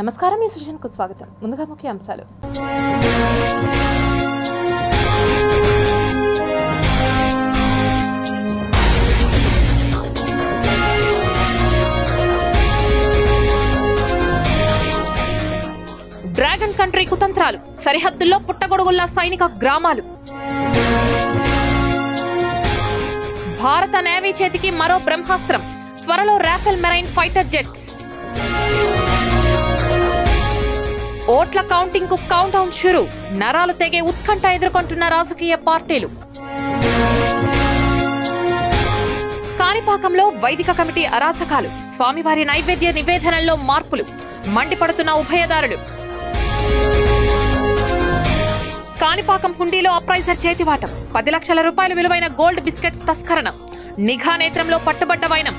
నమస్కారం, న్యూస్ విజన్కు స్వాగతం. ముందుగా ముఖ్య అంశాలు. డ్రాగన్ కంట్రీ కుతంత్రాలు, సరిహద్దుల్లో పుట్టగొడుగుల్లా సైనిక గ్రామాలు. భారత నేవీ చేతికి మరో బ్రహ్మాస్త్రం, త్వరలో రాఫెల్ మెరైన్ ఫైటర్ జెట్స్. ఓట్ల కౌంటింగ్ కు కౌంట్ డౌన్ షురు, నరాలు తెగే ఉత్కంఠ ఎదుర్కొంటున్న రాజకీయ పార్టీలు. కాణిపాకంలో వైదిక కమిటీ అరాచకాలు, స్వామివారి నైవేద్య నివేదనల్లో మార్పులు, మండిపడుతున్న ఉభయదారులు. కాణిపాకం హుండీలో అప్రైజర్ చేతివాటం, 10 లక్షల రూపాయలు విలువైన గోల్డ్ బిస్కెట్స్ తస్కరణ, నిఘా నేత్రంలో పట్టుబడ్డ వైనం.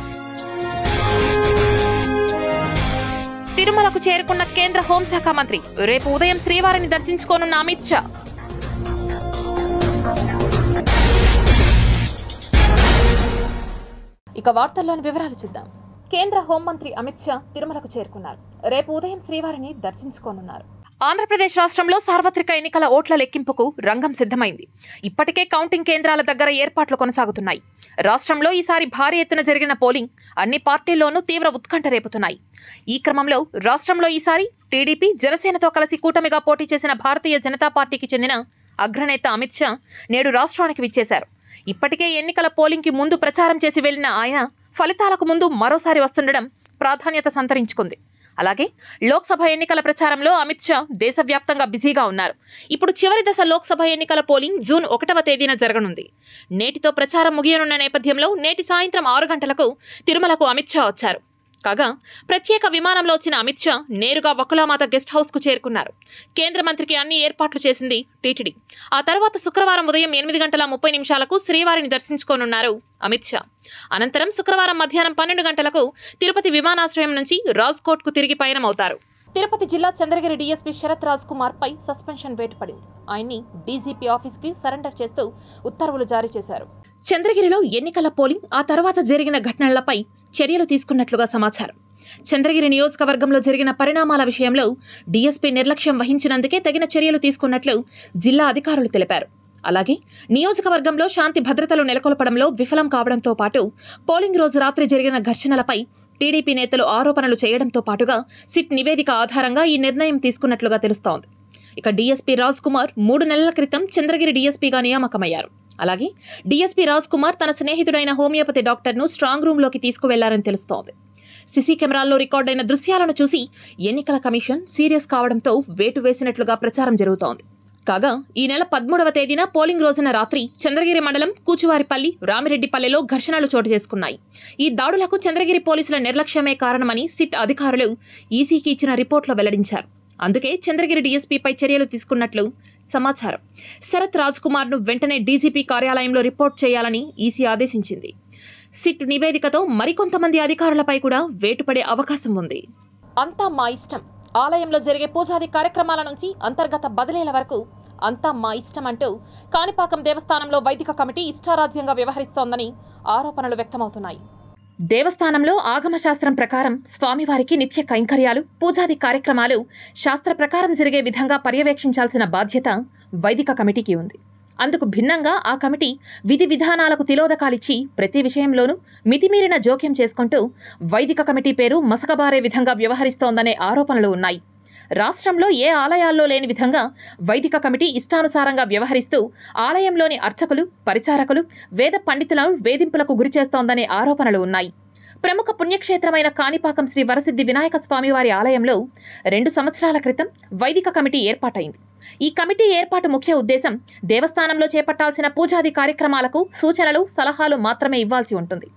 తిరుమలకు చేరుకున్న కేంద్ర హోంశాఖ మంత్రి, రేపు ఉదయం శ్రీవారిని దర్శించుకోనున్న అమిత్ షా. ఇక వార్తల్లోని వివరాలు చూద్దాం. కేంద్ర హోంమంత్రి అమిత్ షా తిరుమలకు చేరుకున్నారు. రేపు ఉదయం శ్రీవారిని దర్శించుకోనున్నారు. ఆంధ్రప్రదేశ్ రాష్ట్రంలో సార్వత్రిక ఎన్నికల ఓట్ల లెక్కింపుకు రంగం సిద్ధమైంది. ఇప్పటికే కౌంటింగ్ కేంద్రాల దగ్గర ఏర్పాట్లు కొనసాగుతున్నాయి. రాష్ట్రంలో ఈసారి భారీ ఎత్తున జరిగిన పోలింగ్ అన్ని పార్టీల్లోనూ తీవ్ర ఉత్కంఠ రేపుతున్నాయి. ఈ క్రమంలో రాష్ట్రంలో ఈసారి టీడీపీ, జనసేనతో కలిసి కూటమిగా పోటీ చేసిన భారతీయ జనతా పార్టీకి చెందిన అగ్రనేత అమిత్ షా నేడు రాష్ట్రానికి విచ్చేశారు. ఇప్పటికే ఎన్నికల పోలింగ్ కి ముందు ప్రచారం చేసి వెళ్లిన ఆయన ఫలితాలకు ముందు మరోసారి వస్తుండడం ప్రాధాన్యత సంతరించుకుంది. అలాగే లోక్సభ ఎన్నికల ప్రచారంలో అమిత్ షా దేశవ్యాప్తంగా బిజీగా ఉన్నారు. ఇప్పుడు చివరి దశ లోక్సభ ఎన్నికల పోలింగ్ జూన్ 1వ తేదీన జరగనుంది. నేటితో ప్రచారం ముగియనున్న నేపథ్యంలో నేటి సాయంత్రం 6 గంటలకు తిరుమలకు అమిత్ షా వచ్చారు. కాగా ప్రత్యేక విమానంలో వచ్చిన అమిత్ షా నేరుగా వకులామాత గెస్ట్ హౌస్ కు చేరుకున్నారు. కేంద్ర మంత్రికి అన్ని ఏర్పాట్లు చేసింది టీటీడీ. ఆ తర్వాత శుక్రవారం ఉదయం 8:30 శ్రీవారిని దర్శించుకోనున్నారు అమిత్ షా. అనంతరం శుక్రవారం మధ్యాహ్నం 12 గంటలకు తిరుపతి విమానాశ్రయం నుంచి రాజ్కోట్ కు తిరిగి పయనమవుతారు. తిరుపతి జిల్లా చంద్రగిరి డీఎస్పీ శరత్ రాజ్ కుమార్ పై సస్పెన్షన్ వేటు పడింది. ఆయన్ని డీజీపీ ఆఫీస్ కి సరెండర్ చేస్తూ ఉత్తర్వులు జారీ చేశారు. చంద్రగిరిలో ఎన్నికల పోలింగ్, ఆ తర్వాత జరిగిన ఘటనలపై చర్యలు తీసుకున్నట్లుగా సమాచారం. చంద్రగిరి నియోజకవర్గంలో జరిగిన పరిణామాల విషయంలో డీఎస్పీ నిర్లక్ష్యం వహించినందుకే తగిన చర్యలు తీసుకున్నట్లు జిల్లా అధికారులు తెలిపారు. అలాగే నియోజకవర్గంలో శాంతి భద్రతలు నెలకొల్పడంలో విఫలం కావడంతో పాటు పోలింగ్ రోజు రాత్రి జరిగిన ఘర్షణలపై టీడీపీ నేతలు ఆరోపణలు చేయడంతో పాటుగా సిట్ నివేదిక ఆధారంగా ఈ నిర్ణయం తీసుకున్నట్లుగా తెలుస్తోంది. ఇక డీఎస్పీ రాజ్ కుమార్ 3 నెలల క్రితం చంద్రగిరి డీఎస్పీగా నియామకమయ్యారు. అలాగే డీఎస్పీ రాజ్ కుమార్ తన స్నేహితుడైన హోమియోపతి డాక్టర్ను స్ట్రాంగ్ రూమ్ లోకి తీసుకువెళ్లారని తెలుస్తోంది. సీసీ కెమెరాల్లో రికార్డైన దృశ్యాలను చూసి ఎన్నికల కమిషన్ సీరియస్ కావడంతో వేటు వేసినట్లుగా ప్రచారం జరుగుతోంది. కాగా ఈ నెల 13వ తేదీన పోలింగ్ రోజున రాత్రి చంద్రగిరి మండలం కూచువారిపల్లి, రామిరెడ్డిపల్లెలో ఘర్షణలు చోటు చేసుకున్నాయి. ఈ దాడులకు చంద్రగిరి పోలీసుల నిర్లక్ష్యమే కారణమని సిట్ అధికారులు ఈసీకి ఇచ్చిన రిపోర్టులో వెల్లడించారు. అందుకే చంద్రగిరి డీఎస్పీపై చర్యలు తీసుకున్నట్లు సమాచారం. శరత్ రాజ్ కుమార్ ను వెంటనే డీజీపీ కార్యాలయంలో రిపోర్ట్ చేయాలని ఈసీ ఆదేశించింది. సిట్ నివేదికతో మరికొంతమంది అధికారులపై కూడా వేటుపడే అవకాశం ఉంది. అంతా మా ఇష్టం, ఆలయంలో జరిగే పూజాది కార్యక్రమాల నుంచి అంతర్గత బదిలీల వరకు అంతా మా ఇష్టం అంటూ కాణిపాకం దేవస్థానంలో వైదిక కమిటీ ఇష్టారాజ్యంగా వ్యవహరిస్తోందని ఆరోపణలు వ్యక్తమవుతున్నాయి. దేవస్థానంలో ఆగమశాస్త్రం ప్రకారం స్వామివారికి నిత్య కైంకర్యాలు, పూజాది కార్యక్రమాలు శాస్త్ర ప్రకారం జరిగే విధంగా పర్యవేక్షించాల్సిన బాధ్యత వైదిక కమిటీకి ఉంది. అందుకు భిన్నంగా ఆ కమిటీ విధి విధానాలకు తిలోదకాలిచ్చి ప్రతి విషయంలోనూ మితిమీరిన జోక్యం చేసుకుంటూ వైదిక కమిటీ పేరు మసకబారే విధంగా వ్యవహరిస్తోందనే ఆరోపణలు ఉన్నాయి. రాష్ట్రంలో ఏ ఆలయాల్లో లేని విధంగా వైదిక కమిటీ ఇష్టానుసారంగా వ్యవహరిస్తూ ఆలయంలోని అర్చకులు, పరిచారకులు, వేద పండితులను వేధింపులకు గురిచేస్తోందనే ఆరోపణలు ఉన్నాయి. ప్రముఖ పుణ్యక్షేత్రమైన కాణిపాకం శ్రీ వరసిద్ధి వినాయక స్వామివారి ఆలయంలో 2 సంవత్సరాల క్రితం వైదిక కమిటీ ఏర్పాటైంది. ఈ కమిటీ ఏర్పాటు ముఖ్య ఉద్దేశం దేవస్థానంలో చేపట్టాల్సిన పూజాది కార్యక్రమాలకు సూచనలు, సలహాలు మాత్రమే ఇవ్వాల్సి ఉంటుంది.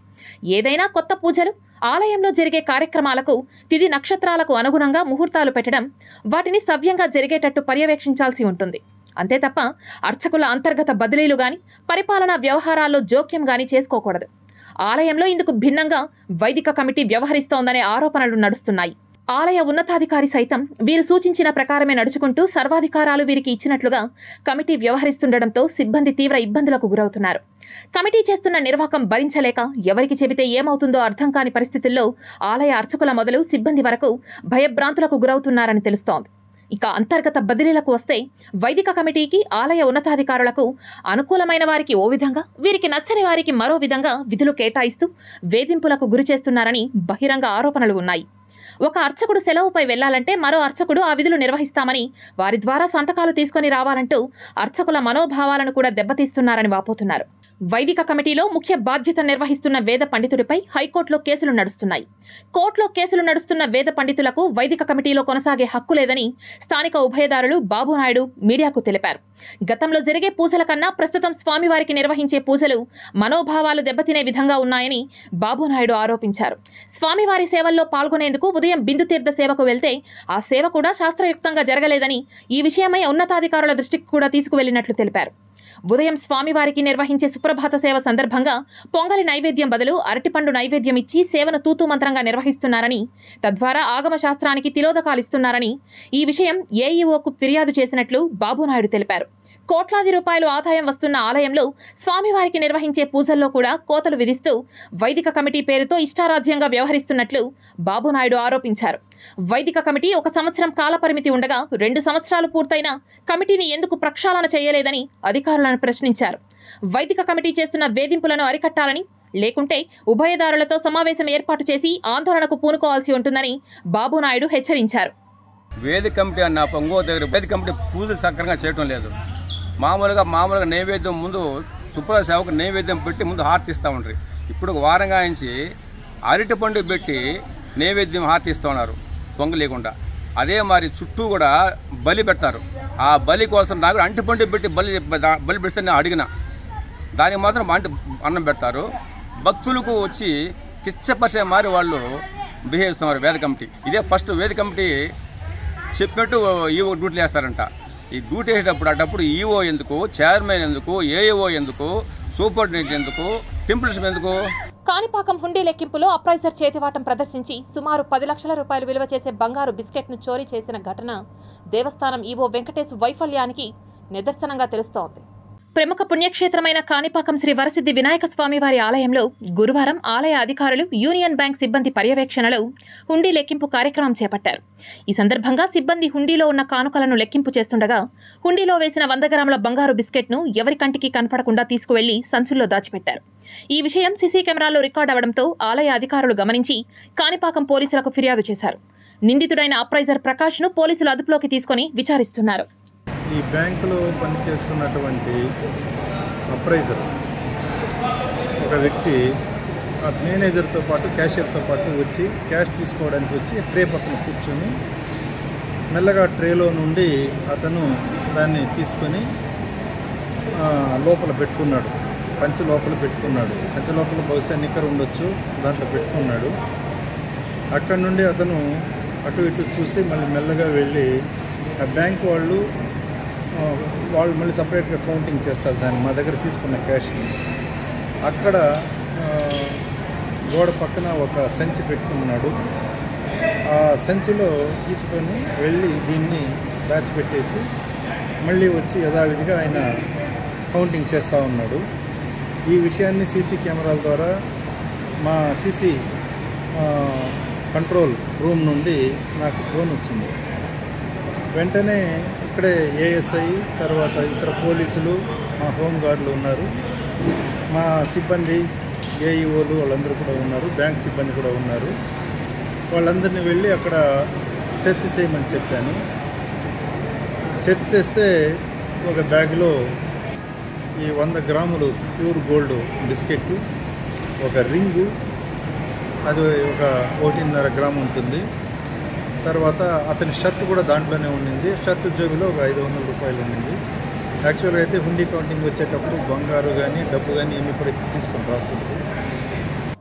ఏదైనా కొత్త పూజలు, ఆలయంలో జరిగే కార్యక్రమాలకు తిథి నక్షత్రాలకు అనుగుణంగా ముహూర్తాలు పెట్టడం, వాటిని సవ్యంగా జరిగేటట్టు పర్యవేక్షించాల్సి ఉంటుంది. అంతే తప్ప అర్చకుల అంతర్గత బదిలీలు గాని, పరిపాలనా వ్యవహారాల్లో జోక్యం గాని చేసుకోకూడదు. ఆలయంలో ఇందుకు భిన్నంగా వైదిక కమిటీ వ్యవహరిస్తోందనే ఆరోపణలు నడుస్తున్నాయి. ఆలయ ఉన్నతాధికారి సైతం వీరు సూచించిన ప్రకారమే నడుచుకుంటూ సర్వాధికారాలు వీరికి ఇచ్చినట్లుగా కమిటీ వ్యవహరిస్తుండటంతో సిబ్బంది తీవ్ర ఇబ్బందులకు గురవుతున్నారు. కమిటీ చేస్తున్న నిర్వాహకం భరించలేక ఎవరికి చెబితే ఏమవుతుందో అర్థం కాని పరిస్థితుల్లో ఆలయ అర్చకుల మొదలు సిబ్బంది వరకు భయభ్రాంతులకు గురవుతున్నారని తెలుస్తోంది. ఇక అంతర్గత బదిలీలకు వస్తే వైదిక కమిటీకి ఆలయ ఉన్నతాధికారులకు అనుకూలమైన వారికి ఓ విధంగా, వీరికి నచ్చని వారికి మరో విధంగా విధులు కేటాయిస్తూ వేధింపులకు గురి చేస్తున్నారని బహిరంగ ఆరోపణలు ఉన్నాయి. ఒక అర్చకుడు సెలవుపై వెళ్లాలంటే మరో అర్చకుడు ఆ విధులు నిర్వహిస్తామని, వారి ద్వారా సంతకాలు తీసుకొని రావాలంటూ అర్చకుల మనోభావాలను కూడా దెబ్బతీస్తున్నారని వాపోతున్నారు. వైదిక కమిటీలో ముఖ్య బాధ్యత నిర్వహిస్తున్న వేద పండితుడిపై హైకోర్టులో కేసులు నడుస్తున్నాయి. కోర్టులో కేసులు నడుస్తున్న వేద పండితులకు వైదిక కమిటీలో కొనసాగే హక్కు లేదని స్థానిక ఉభయదారులు బాబునాయుడు మీడియాకు తెలిపారు. గతంలో జరిగే పూజల కన్నా ప్రస్తుతం స్వామివారికి నిర్వహించే పూజలు మనోభావాలు దెబ్బతినే విధంగా ఉన్నాయని బాబునాయుడు ఆరోపించారు. స్వామివారి సేవల్లో పాల్గొనేందుకు ఉదయం బిందు తీర్థ సేవకు వెళ్తే ఆ సేవ కూడా శాస్త్రయుక్తంగా జరగలేదని, ఈ విషయమై ఉన్నతాధికారుల దృష్టికి కూడా తీసుకువెళ్లినట్లు తెలిపారు. ఉదయం స్వామివారికి నిర్వహించే సుప్రభాత సేవ సందర్భంగా పొంగలి నైవేద్యం బదులు అరటిపండు నైవేద్యం ఇచ్చి సేవను తూతూ మంత్రంగా నిర్వహిస్తున్నారని, తద్వారా ఆగమ శాస్త్రానికి తిలోదకాలిస్తున్నారని ఈ విషయం ఏఈఓకు ఫిర్యాదు చేసినట్లు బాబునాయుడు తెలిపారు. కోట్లాది రూపాయలు ఆదాయం వస్తున్న ఆలయంలో స్వామివారికి నిర్వహించే పూజల్లో కూడా కోతలు విధిస్తూ వైదిక కమిటీ పేరుతో ఇష్టారాజ్యంగా వ్యవహరిస్తున్నట్లు బాబునాయుడు ఆరోపించారు. వైదిక కమిటీ 1 సంవత్సరం కాలపరిమితి ఉండగా 2 సంవత్సరాలు పూర్తయినా కమిటీని ఎందుకు ప్రక్షాళన చేయలేదని అధికారులను ప్రశ్నించారు. వైదిక కమిటీ చేస్తున్న వేధింపులను అరికట్టాలని, లేకుంటే ఉభయదారులతో సమావేశం ఏర్పాటు చేసి ఆందోళనకు పూనుకోవాల్సి ఉంటుందని బాబునాయుడు హెచ్చరించారు. వేదిక కమిటీ అన్న పొంగో దగ్గర వేదిక కమిటీ పూజలు సక్రంగా చేయడం లేదు. మామూలుగా నైవేద్యం ముందు సుప్రభాత సేవకు నైవేద్యం పెట్టి ముందు హారతి ఇస్తూ ఉంటారు. ఇప్పుడు వారంగా నుంచి అరటిపండు పెట్టి నైవేద్యం హారతి ఇస్తూ ఉన్నారు పొంగ లేకుండా. అదే మరి చుట్టూ కూడా బలి పెడతారు. ఆ బలి కోసం నాకు అంటిపండు పెట్టి బలి పెడితే నేను అడిగిన దానికి మాత్రం అన్నం పెడతారు. భక్తులకు వచ్చి కిచ్చపరిచే మారి వాళ్ళు బిహేవ్ చేస్తున్నారు వేద కమిటీ. ఇదే ఫస్ట్ వేద కమిటీ చెప్పినట్టు ఈవో డ్యూటీలు వేస్తారంట. ఈ డ్యూటీ వేసేటప్పుడు అటప్పుడు ఈఓ ఎందుకు, చైర్మన్ ఎందుకు, ఏఈఓ ఎందుకు, సూపరింటెండెంట్ ఎందుకు, టెంపుల్స్ ఎందుకు? కాణిపాకం హుండీ లెక్కింపులో అప్రైజర్ చేతివాటం ప్రదర్శించి సుమారు 10 లక్షల రూపాయలు విలువ చేసే బంగారు బిస్కెట్ను చోరీ చేసిన ఘటన దేవస్థానం ఈవో వెంకటేశ్ వైఫల్యానికి నిదర్శనంగా తెలుస్తోంది. ప్రముఖ పుణ్యక్షేత్రమైన కాణిపాకం శ్రీ వరసిద్ధి వినాయక స్వామివారి ఆలయంలో గురువారం ఆలయ అధికారులు యూనియన్ బ్యాంక్ సిబ్బంది పర్యవేక్షణలో హుండీ లెక్కింపు కార్యక్రమం చేపట్టారు. ఈ సందర్భంగా సిబ్బంది హుండీలో ఉన్న కానుకలను లెక్కింపు చేస్తుండగా హుండీలో వేసిన 100 గ్రాముల బంగారు బిస్కెట్ను ఎవరి కంటికి కనపడకుండా తీసుకువెళ్లి సంచుల్లో దాచిపెట్టారు. ఈ విషయం సీసీ కెమెరాల్లో రికార్డు అవడంతో ఆలయ అధికారులు గమనించి కాణిపాకం పోలీసులకు ఫిర్యాదు చేశారు. నిందితుడైన అప్రైజర్ ప్రకాష్ను పోలీసులు అదుపులోకి తీసుకుని విచారిస్తున్నారు. ఈ బ్యాంకులో పనిచేస్తున్నటువంటి అప్రైజర్ ఒక వ్యక్తి ఆ మేనేజర్తో పాటు క్యాషియర్తో పాటు వచ్చి క్యాష్ తీసుకోవడానికి వచ్చి ట్రే పక్కన కూర్చొని మెల్లగా ట్రేలో నుండి అతను దాన్ని తీసుకొని లోపల పెట్టుకున్నాడు. పంచె లోపల పెట్టుకున్నాడు. పంచె లోపల బహుశా నిక్కర్ ఉండొచ్చు, దాంట్లో పెట్టుకున్నాడు. అక్కడ నుండి అతను అటు ఇటు చూసి మళ్ళీ మెల్లగా వెళ్ళి ఆ బ్యాంక్ వాళ్ళు మళ్ళీ సపరేట్గా కౌంటింగ్ చేస్తారు దాన్ని, మా దగ్గర తీసుకున్న క్యాష్ని. అక్కడ గోడ పక్కన ఒక సంచి పెట్టుకున్నాడు. ఆ సంచిలో తీసుకొని వెళ్ళి దీన్ని దాచిపెట్టేసి మళ్ళీ వచ్చి యథావిధిగా ఆయన కౌంటింగ్ చేస్తూ ఉన్నాడు. ఈ విషయాన్ని సీసీ కెమెరాల ద్వారా మా సీసీ కంట్రోల్ రూమ్ నుండి నాకు ఫోన్ వచ్చింది. వెంటనే ఇక్కడే ఏఎస్ఐ, తర్వాత ఇతర పోలీసులు, మా హోంగార్డులు ఉన్నారు, మా సిబ్బంది ఏఈఓలు వాళ్ళందరూ కూడా ఉన్నారు, బ్యాంక్ సిబ్బంది కూడా ఉన్నారు. వాళ్ళందరినీ వెళ్ళి అక్కడ సెర్చ్ చేయమని చెప్పాను. సెర్చ్ చేస్తే ఒక బ్యాగ్లో ఈ 100 గ్రాములు ప్యూర్ గోల్డ్ బిస్కెట్, ఒక రింగు, అది ఒక 1.5 గ్రాము ఉంటుంది. తర్వాత అతని షర్ట్ కూడా దాంట్లోనే ఉండింది. షర్ట్ జోబిలో ఒక 500 రూపాయలు ఉండింది. యాక్చువల్గా అయితే హుండీ కౌంటింగ్ వచ్చేటప్పుడు బంగారు కానీ డబ్బు కానీ ఏమి కూడా తీసుకొని రాకూడదు.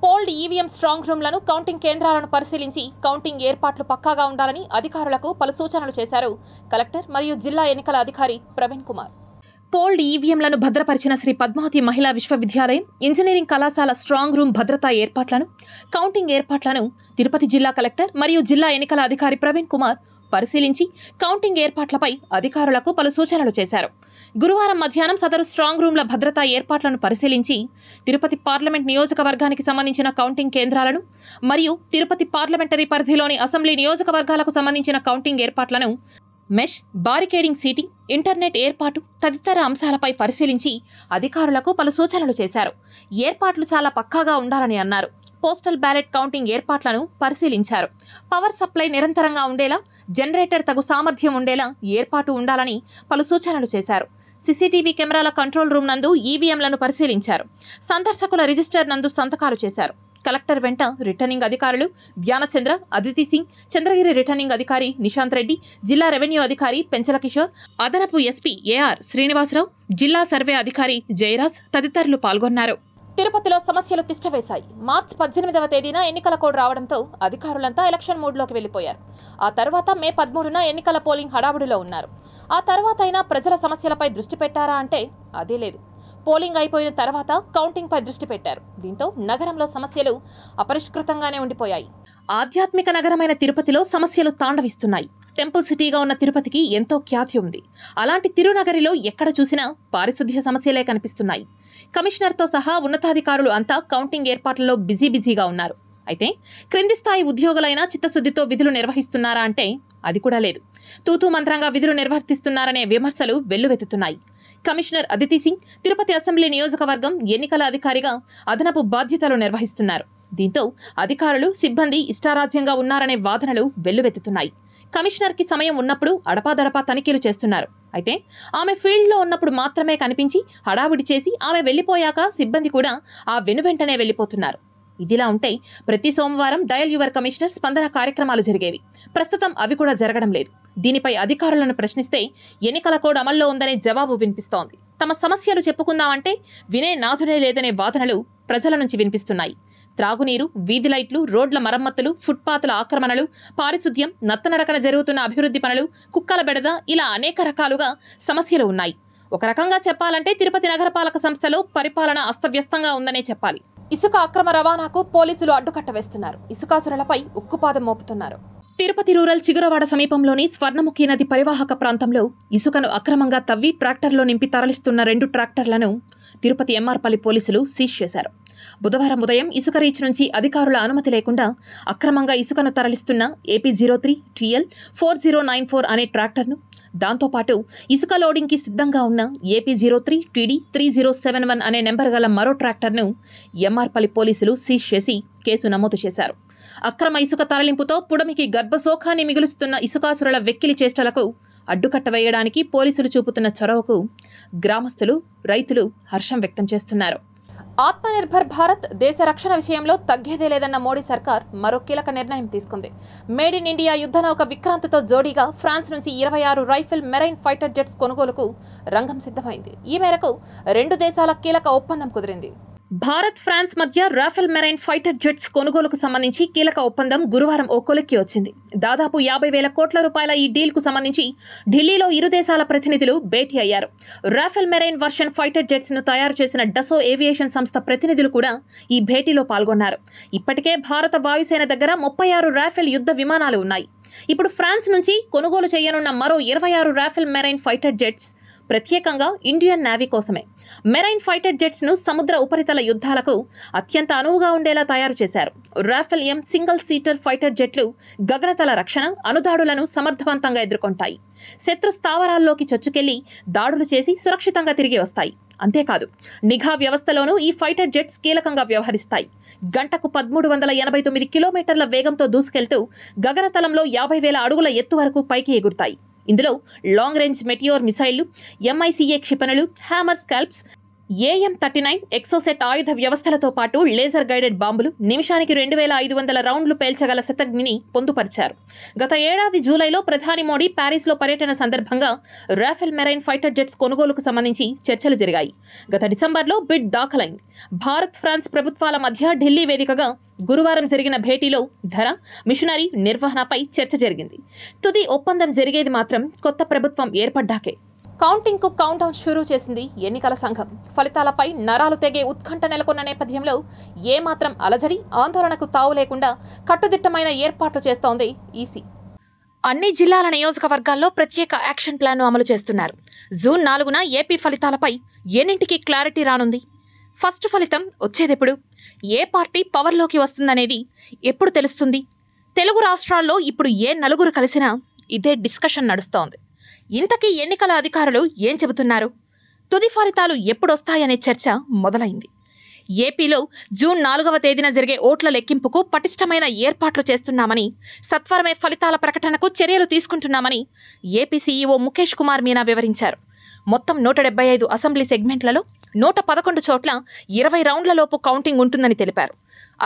పోల్డ్ ఈవీఎం స్ట్రాంగ్ రూమ్లను, కౌంటింగ్ కేంద్రాలను పరిశీలించి కౌంటింగ్ ఏర్పాట్లు పక్కాగా ఉండాలని అధికారులకు పలు సూచనలు చేశారు కలెక్టర్ మరియు జిల్లా ఎన్నికల అధికారి ప్రవీణ్ కుమార్. పోల్డ్ ఈవీఎంలను భద్రపరిచిన శ్రీ పద్మావతి మహిళా విశ్వవిద్యాలయం ఇంజనీరింగ్ కళాశాల స్ట్రాంగ్ రూమ్ భద్రతా ఏర్పాట్లను, కౌంటింగ్ ఏర్పాట్లను తిరుపతి జిల్లా కలెక్టర్ మరియు జిల్లా ఎన్నికల అధికారి ప్రవీణ్ కుమార్ పరిశీలించి కౌంటింగ్ ఏర్పాట్లపై అధికారులకు పలు సూచనలు చేశారు. గురువారం మధ్యాహ్నం సదరు స్ట్రాంగ్ రూమ్ల భద్రతా ఏర్పాట్లను పరిశీలించి తిరుపతి పార్లమెంట్ నియోజకవర్గానికి సంబంధించిన కౌంటింగ్ కేంద్రాలను మరియు తిరుపతి పార్లమెంటరీ పరిధిలోని అసెంబ్లీ నియోజకవర్గాలకు సంబంధించిన కౌంటింగ్ ఏర్పాట్లను, మెష్, బారికేడింగ్ సీటింగ్, ఇంటర్నెట్ ఏర్పాటు తదితర అంశాలపై పరిశీలించి అధికారులకు పలు సూచనలు చేశారు. ఏర్పాట్లు చాలా పక్కాగా ఉండాలని అన్నారు. పోస్టల్ బ్యాలెట్ కౌంటింగ్ ఏర్పాట్లను పరిశీలించారు. పవర్ సప్లై నిరంతరంగా ఉండేలా, జనరేటర్ తగు సామర్థ్యం ఉండేలా ఏర్పాటు ఉండాలని పలు సూచనలు చేశారు. సీసీటీవీ కెమెరాల కంట్రోల్ రూమ్ నందు ఈవీఎంలను పరిశీలించారు. సందర్శకుల రిజిస్టర్ నందు సంతకాలు చేశారు. కలెక్టర్ వెంట రిటర్నింగ్ అధికారులు ధ్యానచంద్ర, అదితి సింగ్, చంద్రగిరి రిటర్నింగ్ అధికారి నిశాంత్ రెడ్డి, జిల్లా రెవెన్యూ అధికారి పెంచల కిషోర్, అదనపు ఎస్పీ ఏఆర్ శ్రీనివాసరావు, జిల్లా సర్వే అధికారి జయరాజ్ తదితరులు పాల్గొన్నారు. తిరుపతిలో సమస్యలు తిష్టవేశాయి. మార్చి 18వ తేదీన ఎన్నికల కోడ్ రావడంతో అధికారులంతా ఎలక్షన్ మోడ్లోకి వెళ్లిపోయారు. ఆ తర్వాత మే 13న ఎన్నికల పోలింగ్ హడావుడిలో ఉన్నారు. ఆ తర్వాత అయినా ప్రజల సమస్యలపై దృష్టి పెట్టారా అంటే అదే లేదు. పోలింగ్ అయిపోయిన తర్వాత కౌంటింగ్ పై దృష్టి పెట్టారు. దీంతో నగరంలో సమస్యలు అపరిష్కృతంగానే ఉండిపోయాయి. ఆధ్యాత్మిక నగరమైన తిరుపతిలో సమస్యలు తాండవిస్తున్నాయి. టెంపుల్ సిటీగా ఉన్న తిరుపతికి ఎంతో ఖ్యాతి ఉంది. అలాంటి తిరునగరిలో ఎక్కడ చూసినా పారిశుద్ధ్య సమస్యలే కనిపిస్తున్నాయి. కమిషనర్తో సహా ఉన్నతాధికారులు అంతా కౌంటింగ్ ఏర్పాట్లలో బిజీగా ఉన్నారు. అయితే క్రింది స్థాయి ఉద్యోగులైనా చిత్తశుద్ధితో విధులు నిర్వహిస్తున్నారా అంటే అది కూడా లేదు. తూతూ మంత్రంగా విధులు నిర్వర్తిస్తున్నారనే విమర్శలు వెల్లువెత్తుతున్నాయి. కమిషనర్ అదితి సింగ్ తిరుపతి అసెంబ్లీ నియోజకవర్గం ఎన్నికల అధికారిగా అదనపు బాధ్యతలు నిర్వహిస్తున్నారు. దీంతో అధికారులు, సిబ్బంది ఇష్టారాజ్యంగా ఉన్నారనే వాదనలు వెల్లువెత్తుతున్నాయి. కమిషనర్కి సమయం ఉన్నప్పుడు అడపాదడపా తనిఖీలు చేస్తున్నారు. అయితే ఆమె ఫీల్డ్లో ఉన్నప్పుడు మాత్రమే కనిపించి హడావుడి చేసి ఆమె వెళ్లిపోయాక సిబ్బంది కూడా ఆ వెనువెంటనే వెళ్లిపోతున్నారు. ఇదిలా ఉంటే ప్రతి సోమవారం డయల్ యువర్ కమిషనర్ స్పందన కార్యక్రమాలు జరిగేవి. ప్రస్తుతం అవి కూడా జరగడం లేదు. దీనిపై అధికారులను ప్రశ్నిస్తే ఎన్నికల కోడ్ అమల్లో ఉందనే జవాబు వినిపిస్తోంది. తమ సమస్యలు చెప్పుకుందామంటే వినే నాథుడే లేదనే వాదనలు ప్రజల నుంచి వినిపిస్తున్నాయి. త్రాగునీరు, వీధి లైట్లు, రోడ్ల మరమ్మతులు, ఫుట్పాత్ల ఆక్రమణలు, పారిశుద్ధ్యం, నత్తనడకన జరుగుతున్న అభివృద్ధి పనులు, కుక్కల బెడద ఇలా అనేక రకాలుగా సమస్యలు ఉన్నాయి. ఒక రకంగా చెప్పాలంటే తిరుపతి నగరపాలక సంస్థలో పరిపాలన అస్తవ్యస్తంగా ఉందనే చెప్పాలి. ఇసుక అక్రమ రవాణాకు పోలీసులు అడ్డుకట్ట వేస్తున్నారు. ఇసుకాసురులపై ఉక్కుపాదం మోపుతున్నారు. తిరుపతి రూరల్ చిగురవాడ సమీపంలోని స్వర్ణముఖి నది పరివాహక ప్రాంతంలో ఇసుకను అక్రమంగా తవ్వి ట్రాక్టర్లో నింపి తరలిస్తున్న 2 ట్రాక్టర్లను తిరుపతి ఎంఆర్పల్లి పోలీసులు సీజ్ చేశారు. బుధవారం ఉదయం ఇసుక రీచ్ నుంచి అధికారుల అనుమతి లేకుండా అక్రమంగా ఇసుకను తరలిస్తున్న AP03 TL 4094 అనే ట్రాక్టర్ను, దాంతోపాటు ఇసుక లోడింగ్కి సిద్ధంగా ఉన్న AP03 TD 3071 అనే నెంబర్ గల మరో ట్రాక్టర్ను ఎంఆర్పల్లి పోలీసులు సీజ్ చేసి కేసు నమోదు చేశారు. అక్రమ ఇసుక తరలింపుతో పుడమికి గర్భశోకాన్ని మిగులుస్తున్న ఇసుకాసురుల వెక్కిలి చేష్టలకు అడ్డుకట్ట వేయడానికి పోలీసులు చూపుతున్న చొరవకు గ్రామస్తులు, రైతులు హర్షం వ్యక్తం చేస్తున్నారు. ఆత్మనిర్భర్ భారత్ దేశ రక్షణ విషయంలో తగ్గేదే లేదన్న మోడీ సర్కార్ మరో కీలక నిర్ణయం తీసుకుంది. మేడ్ ఇన్ ఇండియా యుద్ధనౌక విక్రాంత్తో జోడీగా ఫ్రాన్స్ నుంచి 26 రైఫిల్ మెరైన్ ఫైటర్ జెట్స్ కొనుగోలుకు రంగం సిద్ధమైంది. ఈ మేరకు 2 దేశాల కీలక ఒప్పందం కుదిరింది. భారత్, ఫ్రాన్స్ మధ్య రాఫెల్ మెరైన్ ఫైటర్ జెట్స్ కొనుగోలుకు సంబంధించి కీలక ఒప్పందం గురువారం ఓ కొలిక్కి వచ్చింది. దాదాపు 50,000 కోట్ల రూపాయల ఈ డీల్కు సంబంధించి ఢిల్లీలో ఇరు దేశాల ప్రతినిధులు భేటీ అయ్యారు. Rafale marine version fighter jets ను తయారు చేసిన డసో ఏవియేషన్ సంస్థ ప్రతినిధులు కూడా ఈ భేటీలో పాల్గొన్నారు. ఇప్పటికే భారత వాయుసేన దగ్గర 36 రాఫెల్ యుద్ధ విమానాలు ఉన్నాయి. ఇప్పుడు ఫ్రాన్స్ నుంచి కొనుగోలు చేయనున్న మరో 26 రాఫెల్ మెరైన్ ఫైటర్ జెట్స్ ప్రత్యేకంగా ఇండియన్ నేవీ కోసమే. మెరైన్ ఫైటర్ జెట్స్ ను సముద్ర ఉపరితల యుద్ధాలకు అత్యంత అనువుగా ఉండేలా తయారు చేశారు. రాఫెల్ ఎం సింగిల్ సీటర్ ఫైటర్ జెట్లు గగనతల రక్షణ, అనుదాడులను సమర్థవంతంగా ఎదుర్కొంటాయి. శత్రు స్థావరాల్లోకి చొచ్చుకెళ్లి దాడులు చేసి సురక్షితంగా తిరిగి వస్తాయి. అంతేకాదు, నిఘా వ్యవస్థలోనూ ఈ ఫైటర్ జెట్స్ కీలకంగా వ్యవహరిస్తాయి. గంటకు 1389 కిలోమీటర్ల వేగంతో దూసుకెళ్తూ గగనతలంలో 50,000 అడుగుల ఎత్తు వరకు పైకి ఎగురుతాయి. ఇందులో లాంగ్ రేంజ్ మెటియోర్ మిసైళ్లు, MICA క్షిపణులు, హ్యామర్ స్కాల్ప్స్, AM-39 ఎక్సోసెట్ ఆయుధ వ్యవస్థలతో పాటు లేజర్ గైడెడ్ బాంబులు, నిమిషానికి 2,500 రౌండ్లు పేల్చగల శతఘ్నిని పొందుపరిచారు. గత ఏడాది జూలైలో ప్రధాని మోడీ ప్యారిస్లో పర్యటన సందర్భంగా రాఫెల్ మెరైన్ ఫైటర్ జెట్స్ కొనుగోలుకు సంబంధించి చర్చలు జరిగాయి. గత డిసెంబర్లో బిడ్ దాఖలైంది. భారత్, ఫ్రాన్స్ ప్రభుత్వాల మధ్య ఢిల్లీ వేదికగా గురువారం జరిగిన భేటీలో ధర, మిషనరీ, నిర్వహణపై చర్చ జరిగింది. తుది ఒప్పందం జరిగేది మాత్రం కొత్త ప్రభుత్వం ఏర్పడ్డాకే. కౌంటింగ్ కు కౌంట్ డౌన్ షురూ చేసింది ఎన్నికల సంఘం. ఫలితాలపై నరాలు తెగే ఉత్కంఠ నెలకొన్న నేపథ్యంలో ఏమాత్రం అలజడి, ఆందోళనకు తావు లేకుండా కట్టుదిట్టమైన ఏర్పాట్లు చేస్తోంది ఈసీ. అన్ని జిల్లాల నియోజకవర్గాల్లో ప్రత్యేక యాక్షన్ ప్లాన్ను అమలు చేస్తున్నారు. జూన్ 4న ఏపీ ఫలితాలపై ఎన్నింటికి క్లారిటీ రానుంది? ఫస్ట్ ఫలితం వచ్చేదెప్పుడు? ఏ పార్టీ పవర్లోకి వస్తుందనేది ఎప్పుడు తెలుస్తుంది? తెలుగు రాష్ట్రాల్లో ఇప్పుడు ఏ నలుగురు కలిసినా ఇదే డిస్కషన్ నడుస్తోంది. ఇంతకీ ఎన్నికల అధికారులు ఏం చెబుతున్నారు? తుది ఫలితాలు ఎప్పుడొస్తాయనే చర్చ మొదలైంది. ఏపీలో జూన్ 4వ తేదీన జరిగే ఓట్ల లెక్కింపుకు పటిష్టమైన ఏర్పాట్లు చేస్తున్నామని, సత్వరమే ఫలితాల ప్రకటనకు చర్యలు తీసుకుంటున్నామని ఏపీ సీఈఓ ముఖేష్ కుమార్ మీనా వివరించారు. మొత్తం 175 అసెంబ్లీ సెగ్మెంట్లలో 111 చోట్ల 20 రౌండ్లలోపు కౌంటింగ్ ఉంటుందని తెలిపారు.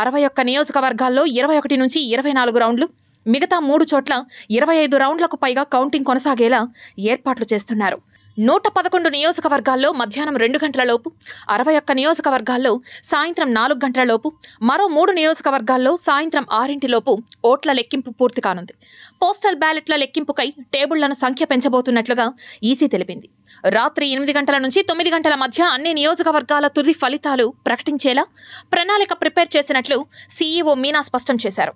61 నియోజకవర్గాల్లో 21 నుంచి 24 రౌండ్లు, మిగతా 3 చోట్ల 25 రౌండ్లకు పైగా కౌంటింగ్ కొనసాగేలా ఏర్పాట్లు చేస్తున్నారు. 111 నియోజకవర్గాల్లో మధ్యాహ్నం 2 గంటలలోపు, 61 నియోజకవర్గాల్లో సాయంత్రం 4 గంటలలోపు, మరో 3 నియోజకవర్గాల్లో సాయంత్రం 6 ఓట్ల లెక్కింపు పూర్తి కానుంది. పోస్టల్ బ్యాలెట్ల లెక్కింపుకై టేబుళ్లను సంఖ్య పెంచబోతున్నట్లుగా ఈసీ తెలిపింది. రాత్రి 8 గంటల నుంచి 9 గంటల మధ్య అన్ని నియోజకవర్గాల తుది ఫలితాలు ప్రకటించేలా ప్రణాళిక ప్రిపేర్ చేసినట్లు సీఈఓ మీనా స్పష్టం చేశారు.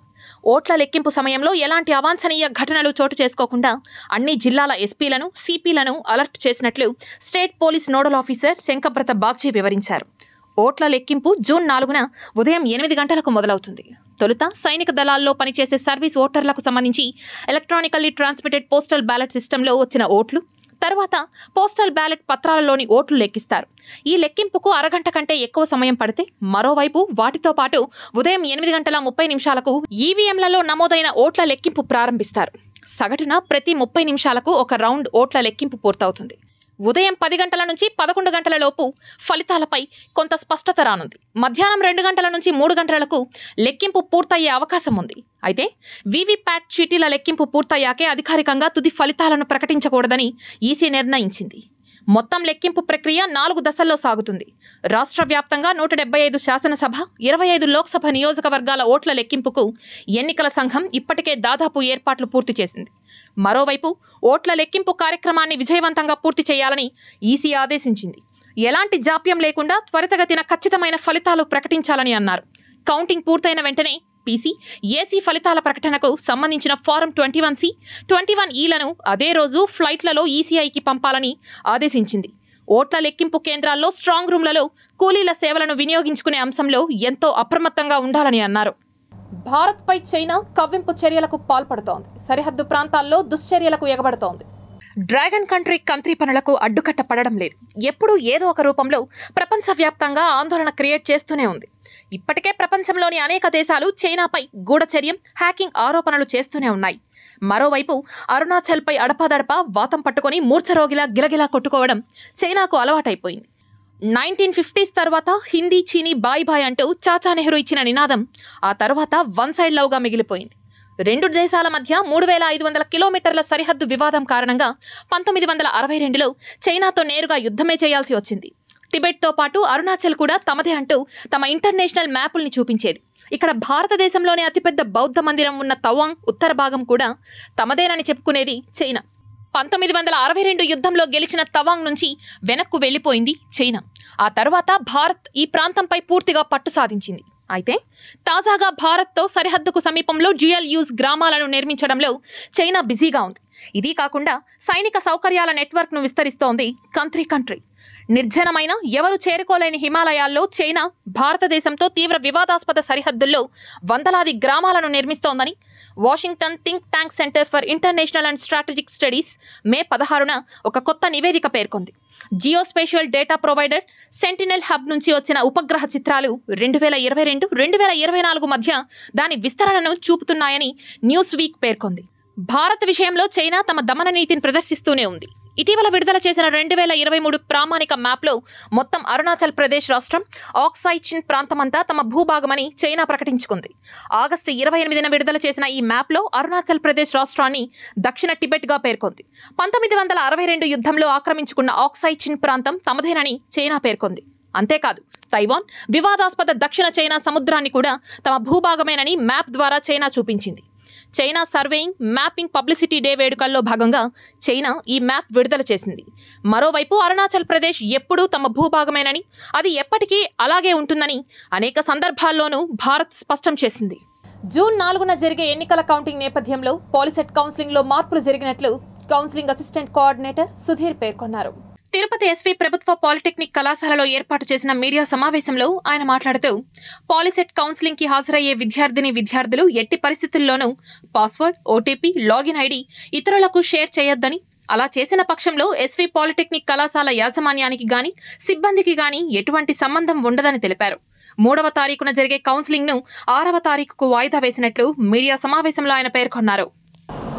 ఓట్ల లెక్కింపు సమయంలో ఎలాంటి అవాంఛనీయ ఘటనలు చోటు చేసుకోకుండా అన్ని జిల్లాల ఎస్పీలను, సిపిలను అలర్ట్ చేసినట్లు state police nodal officer Shankhabrata Bagchi వివరించారు. ఓట్ల లెక్కింపు జూన్ 4న ఉదయం 8 గంటలకు మొదలవుతుంది. తొలుత సైనిక దళాల్లో పనిచేసే సర్వీస్ ఓటర్లకు సంబంధించి ఎలక్ట్రానికల్లీ ట్రాన్స్మిటెడ్ పోస్టల్ బ్యాలెట్ సిస్టంలో వచ్చిన ఓట్లు, తర్వాత పోస్టల్ బ్యాలెట్ పత్రాలలోని ఓట్లు లెక్కిస్తారు. ఈ లెక్కింపుకు అరగంట కంటే ఎక్కువ సమయం పడితే, మరోవైపు వాటితో పాటు ఉదయం 8:30 ఈవీఎంలలో నమోదైన ఓట్ల లెక్కింపు ప్రారంభిస్తారు. సగటున ప్రతి 30 నిమిషాలకు ఒక రౌండ్ ఓట్ల లెక్కింపు పూర్తవుతుంది. ఉదయం 10 గంటల నుంచి 11 గంటలలోపు ఫలితాలపై కొంత స్పష్టత రానుంది. మధ్యాహ్నం 2 గంటల నుంచి 3 గంటలకు లెక్కింపు పూర్తయ్యే అవకాశం ఉంది. అయితే వీవీప్యాట్ చీటీల లెక్కింపు పూర్తయ్యాకే అధికారికంగా తుది ఫలితాలను ప్రకటించకూడదని ఈసీ నిర్ణయించింది. మొత్తం లెక్కింపు ప్రక్రియ 4 దశల్లో సాగుతుంది. రాష్ట్ర వ్యాప్తంగా 175 శాసనసభ, 25 లోక్సభ నియోజకవర్గాల ఓట్ల లెక్కింపుకు ఎన్నికల సంఘం ఇప్పటికే దాదాపు ఏర్పాట్లు పూర్తి చేసింది. మరోవైపు ఓట్ల లెక్కింపు కార్యక్రమాన్ని విజయవంతంగా పూర్తి చేయాలని ఈసీ ఆదేశించింది. ఎలాంటి జాప్యం లేకుండా త్వరితగతిన ఖచ్చితమైన ఫలితాలు ప్రకటించాలని అన్నారు. కౌంటింగ్ పూర్తయిన వెంటనే పీసీ, ఏసీ ఫలితాల ప్రకటనకు సంబంధించిన ఫారం 21C, 21Eలను అదే రోజు ఫ్లైట్లలో ఈసీఐకి పంపాలని ఆదేశించింది. ఓట్ల లెక్కింపు కేంద్రాల్లో స్ట్రాంగ్ రూమ్లలో కూలీల సేవలను వినియోగించుకునే అంశంలో ఎంతో అప్రమత్తంగా ఉండాలని అన్నారు. భారత్పై చైనా కవ్వింపు చర్యలకు పాల్పడుతోంది. సరిహద్దు ప్రాంతాల్లో దుశ్చర్యలకు ఎగబడుతోంది. డ్రాగన్ కంట్రీ కంత్రీ పనులకు అడ్డుకట్ట పడడం లేదు. ఎప్పుడూ ఏదో ఒక రూపంలో ప్రపంచవ్యాప్తంగా ఆందోళన క్రియేట్ చేస్తూనే ఉంది. ఇప్పటికే ప్రపంచంలోని అనేక దేశాలు చైనాపై గూఢచర్యం, హ్యాకింగ్ ఆరోపణలు చేస్తూనే ఉన్నాయి. మరోవైపు అరుణాచల్పై అడపాదడపా వాతం పట్టుకొని మూర్ఛరోగిలా గిలగిలా కొట్టుకోవడం చైనాకు అలవాటైపోయింది. 1950s తర్వాత హిందీ, చీనీ బాయ్ బాయ్ అంటూ చాచా నెహ్రూ ఇచ్చిన నినాదం ఆ తర్వాత వన్ సైడ్ లవ్గా మిగిలిపోయింది. 2 దేశాల మధ్య 3500 కిలోమీటర్ల సరిహద్దు వివాదం కారణంగా 1962లో చైనాతో నేరుగా యుద్ధమే చేయాల్సి వచ్చింది. టిబెట్తో పాటు అరుణాచల్ కూడా తమదే అంటూ తమ ఇంటర్నేషనల్ మ్యాపుల్ని చూపించేది. ఇక్కడ భారతదేశంలోనే అతిపెద్ద బౌద్ధ మందిరం ఉన్న తవాంగ్ ఉత్తర భాగం కూడా తమదేనని చెప్పుకునేది చైనా. 1962 యుద్ధంలో గెలిచిన తవాంగ్ నుంచి వెనక్కు వెళ్లిపోయింది చైనా. ఆ తర్వాత భారత్ ఈ ప్రాంతంపై పూర్తిగా పట్టు సాధించింది. అయితే తాజాగా భారత్తో సరిహద్దుకు సమీపంలో డ్యూయల్ యూజ్ గ్రామాలను నిర్మించడంలో చైనా బిజీగా ఉంది. ఇది కాకుండా సైనిక సౌకర్యాల నెట్వర్క్ను విస్తరిస్తోంది కంట్రీ. నిర్జనమైన, ఎవరు చేరుకోలేని హిమాలయాల్లో చైనా భారతదేశంతో తీవ్ర వివాదాస్పద సరిహద్దుల్లో వందలాది గ్రామాలను నిర్మిస్తోందని Washington think tank Center for International and Strategic Studies May 16న ఒక కొత్త నివేదిక పేర్కొంది. Geospatial data provider Sentinel Hub నుంచి వచ్చిన ఉపగ్రహ చిత్రాలు 2022-2024 మధ్య దాని విస్తరణను చూపుతున్నాయని న్యూస్ వీక్ పేర్కొంది. భారత్ విషయంలో చైనా తమ దమన నీతిని ప్రదర్శిస్తూనే ఉంది. ఇటీవల విడుదల చేసిన 2023 ప్రామాణిక మ్యాప్లో మొత్తం అరుణాచల్ ప్రదేశ్ రాష్ట్రం, ఆక్సాయ్ చిన్ ప్రాంతమంతా తమ భూభాగమని చైనా ప్రకటించుకుంది. ఆగస్టు 28న విడుదల చేసిన ఈ మ్యాప్లో అరుణాచల్ ప్రదేశ్ రాష్ట్రాన్ని దక్షిణ టిబెట్గా పేర్కొంది. 1962 యుద్ధంలో ఆక్రమించుకున్న ఆక్సాయ్ చిన్ ప్రాంతం తమదేనని చైనా పేర్కొంది. అంతేకాదు తైవాన్, వివాదాస్పద దక్షిణ చైనా సముద్రాన్ని కూడా తమ భూభాగమేనని మ్యాప్ ద్వారా చైనా చూపించింది. China surveying mapping publicity day వేడుకల్లో భాగంగా చైనా ఈ మ్యాప్ విడుదల చేసింది. మరోవైపు అరుణాచల్ ప్రదేశ్ ఎప్పుడూ తమ భూభాగమేనని, అది ఎప్పటికీ అలాగే ఉంటుందని అనేక సందర్భాల్లోనూ భారత్ స్పష్టం చేసింది. జూన్ 4న జరిగే ఎన్నికల కౌంటింగ్ నేపథ్యంలో పాలిసెట్ కౌన్సిలింగ్లో మార్పులు జరిగినట్లు కౌన్సిలింగ్ అసిస్టెంట్ కోఆర్డినేటర్ సుధీర్ పేర్కొన్నారు. తిరుపతి ఎస్వి ప్రభుత్వ పాలిటెక్నిక్ కళాశాలలో ఏర్పాటు చేసిన మీడియా సమావేశంలో ఆయన మాట్లాడుతూ, పాలిసెట్ కౌన్సిలింగ్ కి హాజరయ్యే విద్యార్థులు ఎట్టి పరిస్థితుల్లోనూ పాస్వర్డ్, ఓటీపీ, లాగిన్ ఐడి ఇతరులకు షేర్ చేయొద్దని, అలా చేసిన పక్షంలో ఎస్వి పాలిటెక్నిక్ కళాశాల యాజమాన్యానికి గాని సిబ్బందికి గాని ఎటువంటి సంబంధం ఉండదని తెలిపారు. 3వ తారీఖున జరిగే కౌన్సిలింగ్ ను 6వ తారీఖుకు వాయిదా వేసినట్లు మీడియా సమావేశంలో ఆయన పేర్కొన్నారు.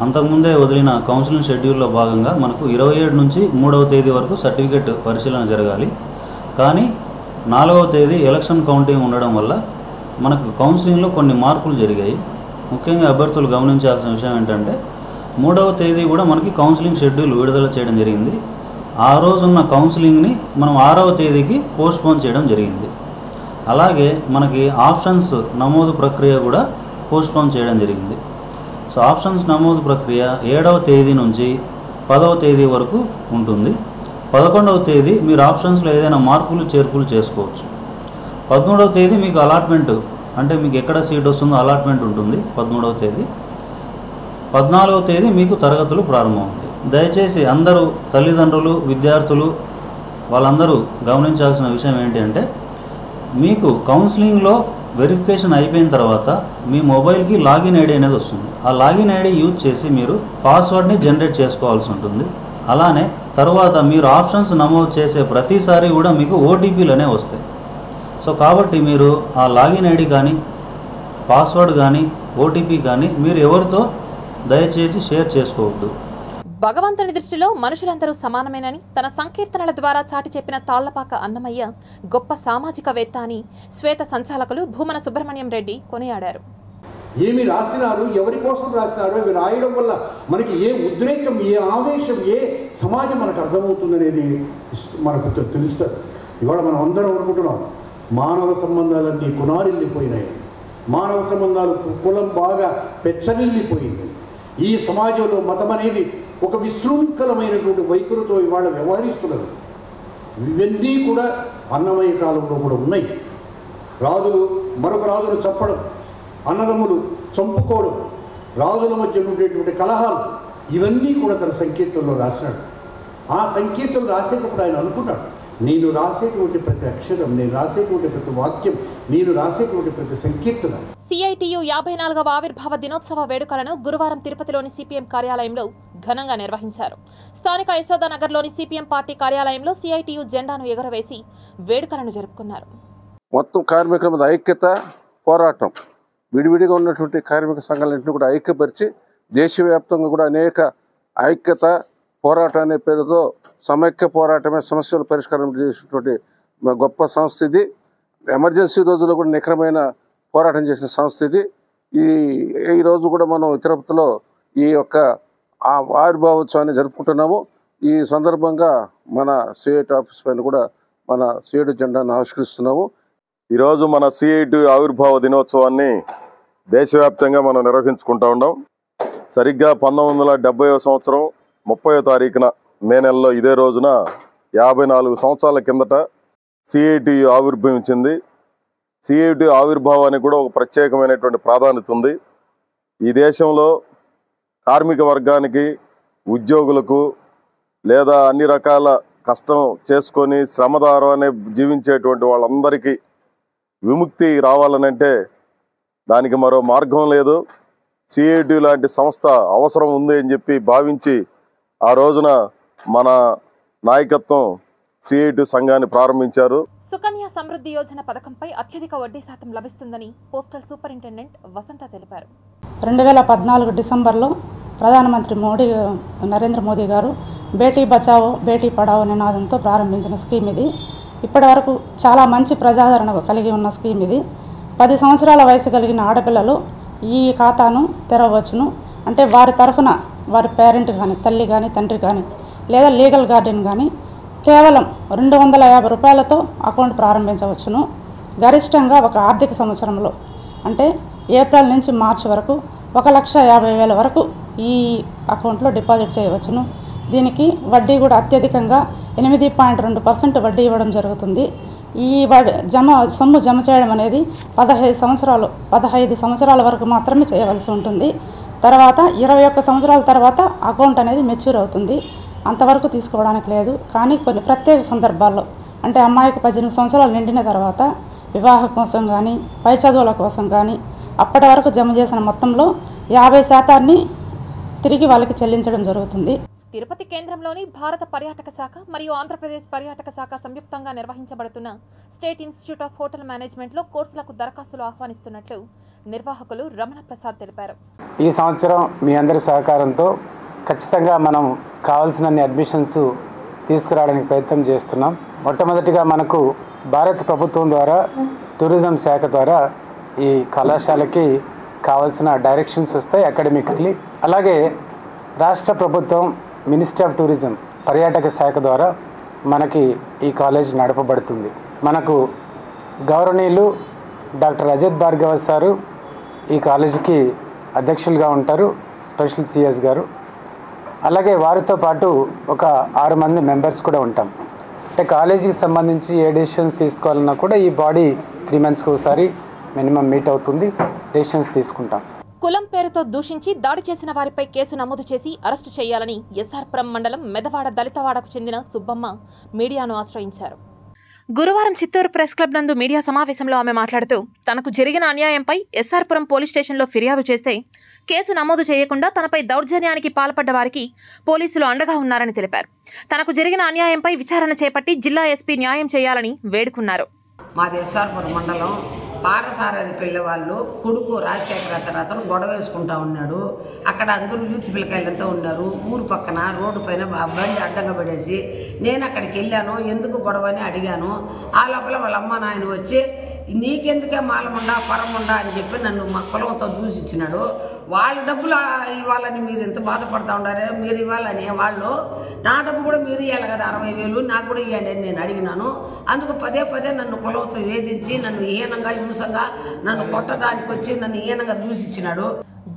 అంతకుముందే వదిలిన కౌన్సిలింగ్ షెడ్యూల్లో భాగంగా మనకు 27 నుంచి 3వ తేదీ వరకు సర్టిఫికెట్ పరిశీలన జరగాలి. కానీ 4వ తేదీ ఎలక్షన్ కౌంటింగ్ ఉండడం వల్ల మనకు కౌన్సిలింగ్లో కొన్ని మార్పులు జరిగాయి. ముఖ్యంగా అభ్యర్థులు గమనించాల్సిన విషయం ఏంటంటే 3వ తేదీ కూడా మనకి కౌన్సిలింగ్ షెడ్యూల్ విడుదల చేయడం జరిగింది. ఆ రోజున్న కౌన్సిలింగ్ని మనం 6వ తేదీకి పోస్ట్పోన్ చేయడం జరిగింది. అలాగే మనకి ఆప్షన్స్ నమోదు ప్రక్రియ కూడా పోస్ట్పోన్ చేయడం జరిగింది. సో ఆప్షన్స్ నమోదు ప్రక్రియ 7వ తేదీ నుంచి 10వ తేదీ వరకు ఉంటుంది. 11వ తేదీ మీరు ఆప్షన్స్లో ఏదైనా మార్పులు చేర్పులు చేసుకోవచ్చు. 13వ తేదీ మీకు అలాట్మెంట్, అంటే మీకు ఎక్కడ సీట్ వస్తుందో అలాట్మెంట్ ఉంటుంది 13వ తేదీ. 14వ తేదీ మీకు తరగతులు ప్రారంభమవుతాయి. దయచేసి అందరూ తల్లిదండ్రులు, విద్యార్థులు వాళ్ళందరూ గమనించాల్సిన విషయం ఏంటి అంటే, మీకు కౌన్సిలింగ్లో వెరిఫికేషన్ అయిపోయిన తర్వాత మీ మొబైల్కి లాగిన్ ఐడి అనేది వస్తుంది. ఆ లాగిన్ ఐడి యూజ్ చేసి మీరు పాస్వర్డ్ని జనరేట్ చేసుకోవాల్సి ఉంటుంది. అలానే తర్వాత మీరు ఆప్షన్స్ నమోదు చేసే ప్రతిసారి కూడా మీకు ఓటీపీలు అనేవి వస్తాయి. సో కాబట్టి మీరు ఆ లాగిన్ ఐడి కానీ పాస్వర్డ్ కానీ ఓటీపీ కానీ మీరు ఎవరితో దయచేసి షేర్ చేసుకోవద్దు. భగవంతుని దృష్టిలో మనుషులందరూ సమానమేనని తన సంకీర్తనల ద్వారా చాటి చెప్పిన తాళ్లపాక అన్నమయ్య గొప్ప సామాజికవేత్త అని శ్వేత సంచాలకులు భూమన సుబ్రహ్మణ్యం రెడ్డి కొనియాడారు. ఏమి రాసినారు, ఎవరి కోసం రాసినారో ఇవి రాయడం వల్ల మనకి ఏ ఉద్రేకం, ఏ ఆవేశం, ఏ సమాజం మనకు అర్థమవుతుందనేది మనకు తెలుస్తుంది. ఇవాళ మనం అందరం అనుకుంటున్నాం మానవ సంబంధాలన్నీ కునారిల్లిపోయినాయి, మానవ సంబంధాలు కులం బాగా పెచ్చనిల్లిపోయింది. ఈ సమాజంలో మతం అనేది ఒక విశృంఖలమైనటువంటి వైఖరితో ఇవాళ వ్యవహరిస్తున్నారు. ఇవన్నీ కూడా అన్నమయ్య కాలంలో కూడా ఉన్నాయి. రాజులు మరొక రాజును చంపడం, అన్నదమ్ములు చంపుకోవడం, రాజుల మధ్య ఉండేటువంటి కలహాలు, ఇవన్నీ కూడా తన సంకీర్తనలో రాసినాడు. ఆ సంకీర్తన రాసేటప్పుడు ఆయన అనుకున్నాడు, నేను రాసేటువంటి ప్రతి అక్షరం, నేను రాసేటువంటి ప్రతి వాక్యం, నేను రాసేటువంటి ప్రతి సంకీర్తన. సిఐటియు 54వ ఆవిర్భావ దినోత్సవ వేడుకలను గురువారం తిరుపతిలోని సిపిఎం కార్యాలయంలో ఘనంగా నిర్వహించారు. స్థానిక యశోదానగర్లోని సిపిఎం పార్టీ కార్యాలయంలో సిఐటియు జెండాను ఎగురవేసి వేడుకలను జరుపుకున్నారు. మొత్తం కార్మికుల మీద ఐక్యత, పోరాటం, విడివిడిగా ఉన్నటువంటి కార్మిక సంఘాలన్నింటినీ కూడా ఐక్యపరిచి దేశవ్యాప్తంగా కూడా అనేక ఐక్యత పోరాటం అనే పేరుతో సమైక్య పోరాటమే సమస్యల పరిష్కారం చేసినటువంటి గొప్ప సంస్థ ఇది. ఎమర్జెన్సీ రోజుల్లో కూడా నిఖరమైన పోరాటం చేసిన సంస్థ ఇది. ఈరోజు కూడా మనం తిరుపతిలో ఈ యొక్క ఆవిర్భావోత్సవాన్ని జరుపుకుంటున్నాము. ఈ సందర్భంగా మన సిఐటి ఆఫీస్ పైన కూడా మన సిఐటి జెండాను ఆవిష్కరిస్తున్నాము. ఈరోజు మన సిఐటి ఆవిర్భావ దినోత్సవాన్ని దేశవ్యాప్తంగా మనం నిర్వహించుకుంటూ ఉన్నాం. సరిగ్గా 1970వ సంవత్సరం 30వ తారీఖున మే నెలలో ఇదే రోజున 54 సంవత్సరాల కిందట సిఐటి ఆవిర్భవించింది. సిఐటి ఆవిర్భావానికి కూడా ఒక ప్రత్యేకమైనటువంటి ప్రాధాన్యత ఉంది. ఈ దేశంలో కార్మిక వర్గానికి, ఉద్యోగులకు లేదా అన్ని రకాల కష్టం చేసుకొని శ్రమదారాన్ని జీవించేటువంటి వాళ్ళందరికీ విముక్తి రావాలనంటే దానికి మరో మార్గం లేదు. సిఐటి లాంటి సంస్థ అవసరం ఉంది అని చెప్పి భావించి ఆ రోజున మన నాయకత్వం సిఐటి సంఘాన్ని ప్రారంభించారు. సుకన్య సమృద్ధి యోజన పథకంపై అత్యధిక వడ్డీ శాతం లభిస్తుందని పోస్టల్ సూపరింటెండెంట్ వసంత తెలిపారు. 2014 డిసెంబర్లో ప్రధానమంత్రి నరేంద్ర మోదీ గారు బేటీ బచావో బేటీ పడావో నినాదంతో ప్రారంభించిన స్కీమ్ ఇది. ఇప్పటి వరకు చాలా మంచి ప్రజాదరణ కలిగి ఉన్న స్కీమ్ ఇది. 10 సంవత్సరాల వయసు కలిగిన ఆడపిల్లలు ఈ ఖాతాను తెరవచ్చును. అంటే వారి తరఫున వారి పేరెంట్ కానీ, తల్లి కానీ, తండ్రి కానీ లేదా లీగల్ గార్డియన్ కానీ కేవలం 250 రూపాయలతో అకౌంట్ ప్రారంభించవచ్చును. గరిష్టంగా ఒక ఆర్థిక సంవత్సరంలో అంటే ఏప్రిల్ నుంచి మార్చి వరకు 1,50,000 వరకు ఈ అకౌంట్లో డిపాజిట్ చేయవచ్చును. దీనికి వడ్డీ కూడా అత్యధికంగా 8.2% వడ్డీ ఇవ్వడం జరుగుతుంది. ఈ సొమ్ము జమ చేయడం అనేది 15 సంవత్సరాల వరకు మాత్రమే చేయవలసి ఉంటుంది. తర్వాత 21 సంవత్సరాల తర్వాత అకౌంట్ అనేది మెచ్యూర్ అవుతుంది. అంతవరకు తీసుకోవడానికి లేదు. కానీ కొన్ని ప్రత్యేక సందర్భాల్లో అంటే అమ్మాయికి 18 సంవత్సరాలు నిండిన తర్వాత వివాహం కోసం కానీ పై చదువుల కోసం కానీ అప్పటి వరకు జమ చేసిన మొత్తంలో 50% తిరిగి వాళ్ళకి చెల్లించడం జరుగుతుంది. తిరుపతి కేంద్రంలోని భారత పర్యాటక శాఖ మరియు ఆంధ్రప్రదేశ్ పర్యాటక శాఖ సంయుక్తంగా నిర్వహించబడుతున్న స్టేట్ ఇన్స్టిట్యూట్ ఆఫ్ హోటల్ మేనేజ్మెంట్లో కోర్సులకు దరఖాస్తులు ఆహ్వానిస్తున్నట్లు నిర్వాహకులు రమణ ప్రసాద్ తెలిపారు. ఈ సంవత్సరం మీ అందరి సహకారంతో ఖచ్చితంగా మనం కావాల్సినన్ని అడ్మిషన్స్ తీసుకురావడానికి ప్రయత్నం చేస్తున్నాం. మొట్టమొదటిగా మనకు భారత ప్రభుత్వం ద్వారా టూరిజం శాఖ ద్వారా ఈ కళాశాలకి కావాల్సిన డైరెక్షన్స్ వస్తాయి అకాడమిక్లీ. అలాగే రాష్ట్ర ప్రభుత్వం మినిస్ట్రీ ఆఫ్ టూరిజం పర్యాటక శాఖ ద్వారా మనకి ఈ కాలేజ్ నడపబడుతుంది. మనకు గౌరవనీయులు డాక్టర్ అజిత్ భార్గవ సారు ఈ కాలేజీకి అధ్యక్షులుగా ఉంటారు, స్పెషల్ సిఎస్ గారు. అలాగే వారితో పాటు ఒక 6 మంది మెంబర్స్ కూడా ఉంటాం. అంటే కాలేజీకి సంబంధించి ఏ డెసిషన్స్ తీసుకోవాలన్నా కూడా ఈ బాడీ 3 మంత్స్కి ఒకసారి మినిమం మీట్ అవుతుంది, డెసిషన్స్ తీసుకుంటాం. కులం పేరుతో దూషించి దాడి చేసిన వారిపై కేసు నమోదు చేసి అరెస్టు చేయాలని ఎస్ఆర్పురం మండలం మెదవాడ దళితవాడకు చెందిన సుబ్బమ్మ మీడియాను ఆశ్రయించారు. గురువారం చిత్తూరు ప్రెస్ క్లబ్ నందు మీడియా సమావేశంలో ఆమె మాట్లాడుతూ తనకు జరిగిన అన్యాయంపై ఎస్ఆర్పురం పోలీస్ స్టేషన్లో ఫిర్యాదు చేస్తే కేసు నమోదు చేయకుండా తనపై దౌర్జన్యానికి పాల్పడ్డ వారికి పోలీసులు అండగా ఉన్నారని తెలిపారు. తనకు జరిగిన అన్యాయంపై విచారణ చేపట్టి జిల్లా ఎస్పీ న్యాయం చేయాలని వేడుకున్నారు. మాది ఎస్ఆర్పురం మండలం పారసారథి పిల్లవాళ్ళు కొడుకు రాజశేఖర అతను గొడవ వేసుకుంటా ఉన్నాడు. అక్కడ అందరూ యూత్ పిల్లకాయలంతా ఉన్నారు. ఊరు పక్కన రోడ్డు పైన బండి అడ్డంగా పడేసి నేను అక్కడికి వెళ్ళాను. ఎందుకు గొడవ అని అడిగాను. ఆ లోపల వాళ్ళ అమ్మ నాయన వచ్చి నీకెందుకే మాలముండా పరముండా అని చెప్పి నన్ను మా కులంతో దూషించినాడు. వాళ్ళ డబ్బులు ఇవ్వాలని మీరు ఎంత బాధపడతా ఉన్నారే, మీరు ఇవ్వాలని వాళ్ళు నా డబ్బు కూడా మీరు ఇవ్వాలి కదా 60,000 నాకు కూడా ఇవ్వండి అని నేను అడిగినాను. అందుకు పదే నన్ను కులంతో వేధించి నన్ను హీనంగా హింసంగా నన్ను కొట్టడానికి వచ్చి నన్ను హీనంగా దూషించినాడు.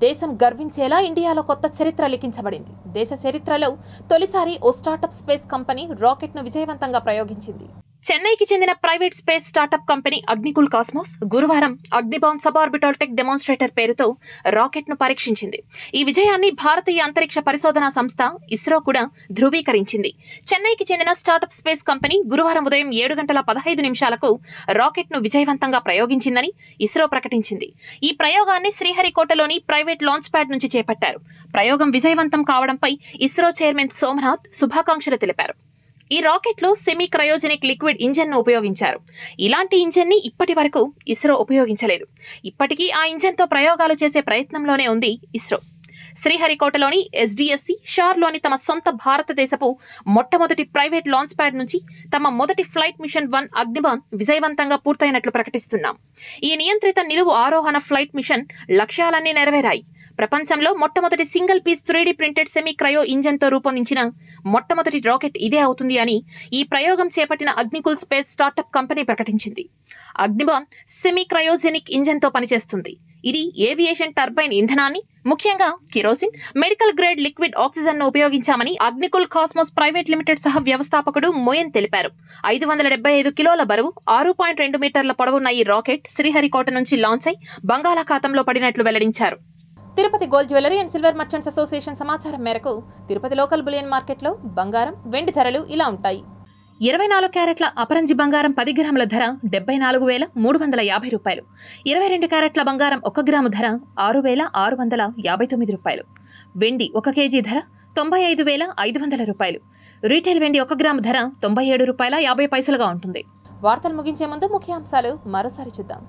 దేశం గర్వించేలా ఇండియాలో కొత్త చరిత్ర లిఖించబడింది. దేశ చరిత్రలో తొలిసారి ఓ స్టార్టప్ స్పేస్ కంపెనీ రాకెట్ ను విజయవంతంగా ప్రయోగించింది. చెన్నైకి చెందిన private space startup company Agnikul cosmos గురువారం అగ్నిబాన్ సబార్బిటాల్ టెక్ డెమాన్స్ట్రేటర్ పేరుతో రాకెట్ ను పరీక్షించింది. ఈ విజయాన్ని భారతీయ అంతరిక్ష పరిశోధనా సంస్థ ఇస్రో కూడా ధృవీకరించింది. చెన్నైకి చెందిన స్టార్టప్ స్పేస్ కంపెనీ గురువారం ఉదయం 7:15 రాకెట్ ను విజయవంతంగా ప్రయోగించిందని ఇస్రో ప్రకటించింది. ఈ ప్రయోగాన్ని శ్రీహరికోటలోని ప్రైవేట్ లాంచ్ ప్యాడ్ నుంచి చేపట్టారు. ప్రయోగం విజయవంతం కావడంపై ఇస్రో చైర్మన్ సోమనాథ్ శుభాకాంక్షలు తెలిపారు. ఈ రాకెట్ లో సెమీ క్రయోజెనిక్ లిక్విడ్ ఇంజన్ ను ఉపయోగించారు. ఇలాంటి ఇంజన్ ని ఇప్పటి వరకు ఇస్రో ఉపయోగించలేదు. ఇప్పటికీ ఆ ఇంజన్ తో ప్రయోగాలు చేసే ప్రయత్నంలోనే ఉంది ఇస్రో. శ్రీహరికోటలోని ఎస్డిఎస్సి షార్లోని తమ సొంత భారతదేశపు మొట్టమొదటి ప్రైవేట్ లాంచ్ ప్యాడ్ నుంచి తమ మొదటి ఫ్లైట్ మిషన్ 1 అగ్నిబాన్ విజయవంతంగా పూర్తయినట్లు ప్రకటిస్తున్నాం. ఈ నియంత్రిత నిలువు ఆరోహణ ఫ్లైట్ మిషన్ లక్ష్యాలన్నీ నెరవేరాయి. ప్రపంచంలో మొట్టమొదటి single piece 3D printed semi cryo engine తో రూపొందించిన మొట్టమొదటి రాకెట్ ఇదే అవుతుంది అని ఈ ప్రయోగం చేపట్టిన అగ్నికుల్ స్పేస్ స్టార్టప్ కంపెనీ ప్రకటించింది. అగ్నిబాన్ సెమీ క్రయోజెనిక్ ఇంజన్ తో పనిచేస్తుంది. ఇది ఏవియేషన్ టర్బైన్ ఇంధనాన్ని, ముఖ్యంగా kerosene, medical grade liquid oxygen ను ఉపయోగించామని అగ్నికుల్ కాస్మోస్ ప్రైవేట్ లిమిటెడ్ సహ వ్యవస్థాపకుడు మోయన్ తెలిపారు. 575 కిలోల బరువు, 6.2 మీటర్ల పొడవున్న ఈ రాకెట్ శ్రీహరికోట నుంచి లాంచ్ అయి బంగాళాఖాతంలో పడినట్లు వెల్లడించారు. Tirupati gold jewellery and silver merchants association సమాచారం మేరకు తిరుపతి లోకల్ బులియన్ మార్కెట్లో బంగారం, వెండి ధరలు ఇలా ఉంటాయి. 24 క్యారెట్ల అపరంజి బంగారం 10 గ్రాముల ధర 74,350 రూపాయలు. 22 క్యారెట్ల బంగారం 1 గ్రాము ధర 6,659 రూపాయలు. వెండి 1 కేజీ ధర 95,500 రూపాయలు. రీటైల్ వెండి 1 గ్రాము ధర 97 రూపాయల 50 పైసలుగా ఉంటుంది. వార్తలు ముగించే ముందు ముఖ్యాంశాలు మరోసారి చూద్దాం.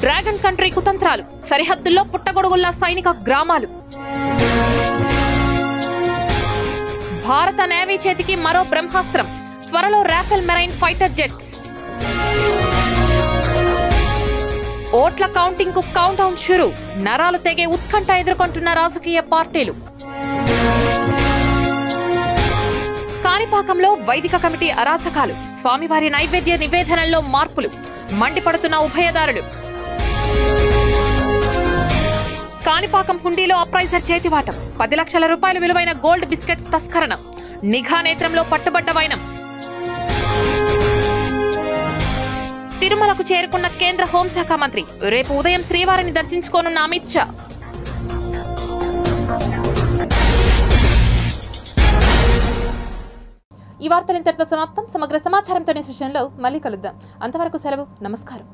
డ్రాగన్ కంట్రీ కుతంత్రాలు, సరిహద్దుల్లో పుట్టగొడుగుల్లా సైనిక గ్రామాలు. భారత నేవీ చేతికి మరో బ్రహ్మాస్త్రం, త్వరలో రాఫెల్ మెరైన్ ఫైటర్ జెట్స్. ఓట్ల కౌంటింగ్ కు కౌంట్ డౌన్ షురు. నరాలు తెగే ఉత్కంఠ ఎదుర్కొంటున్న రాజకీయ పార్టీలు. కాణిపాకంలో వైదిక కమిటీ అరాచకాలు. స్వామివారి నైవేద్య నివేదనల్లో మార్పులు. మండిపడుతున్న ఉభయదారులు. కాణిపాకం హుండీలో అప్రైజర్ చేతివాటం. 10 లక్షల రూపాయల విలువైన గోల్డ్ బిస్కెట్స్ తస్కరణ. నిఘా నేత్రంలో పట్టుబడ్డ వైనం. తిరుమలకు చేరుకున్న కేంద్ర హోంశాఖ మంత్రి. రేపు ఉదయం శ్రీవారిని దర్శించుకోనున్న అమిత్ షా. ఈ వార్తలు ఇంతటితో సమాప్తం. సమగ్ర సమాచారంతో విషయంలో మళ్ళీ కలుద్దాం. అంతవరకు సెలవు. నమస్కారం.